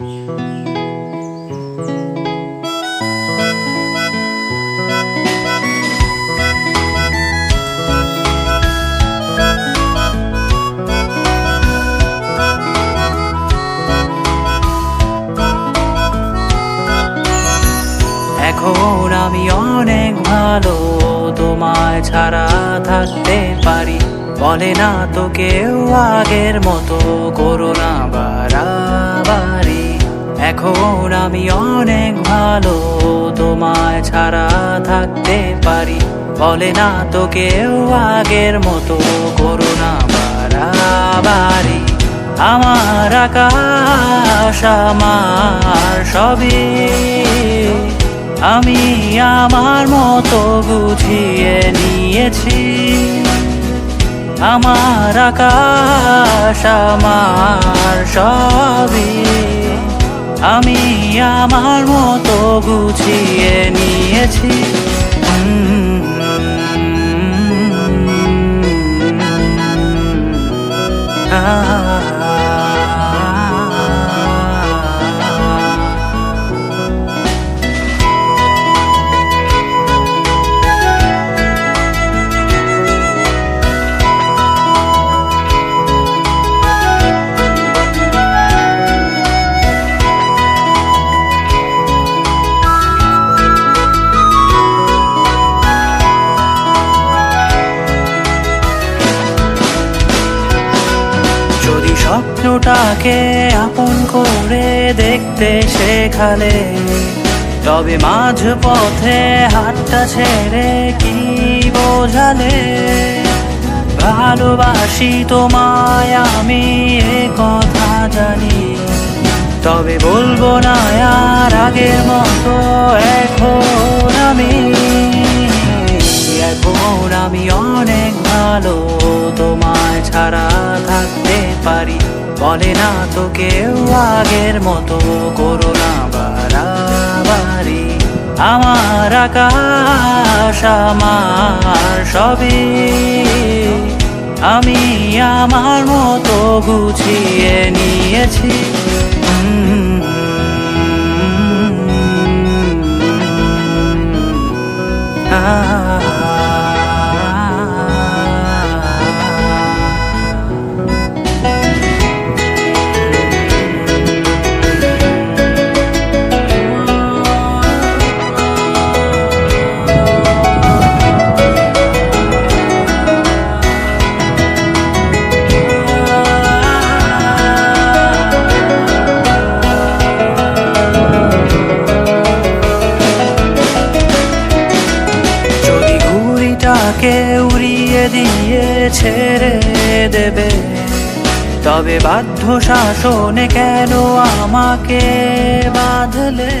এখন আমি অনেক ভালো, তোমায় ছাড়া থাকতে পারি। বলে না তো কেউ আগের মতো করো না বাড়াবাড়ি। এখন আমি অনেক ভালো, তোমায় ছাড়া থাকতে পারি। বলে না তো কেউ আগের মতো করো না বাড়াবাড়ি। আমার আকাশ আমার সবই, আমি আমার মতো গুছিয়ে নিয়েছি। আমার আকাশ আমার সবই, আমি আমার মতো গুছিয়ে নিয়েছি। যদি স্বপ্নটাকে আপন করে দেখতে শেখালে, তবে মাঝ পথে হাতটা ছেড়ে কি বোঝালে? ভালোবাসি তোমায় আমি এ কথা জানি, তবে বলবো না আর আগের মতো। এখন আমি অনেক ভালো, তোমায় ছাড়া থাকতে পারি। বলে না তো কেউ আগের মতো করো না বাড়াবাড়ি। আমার আকাশ আমার সবই, আমি আমার মতো গুছিয়ে নিয়েছি। কে উড়িয়ে দিয়ে ছেড়ে দেবে, তবে বাধ্য শাসনে কেন আমাকে বাঁধলে?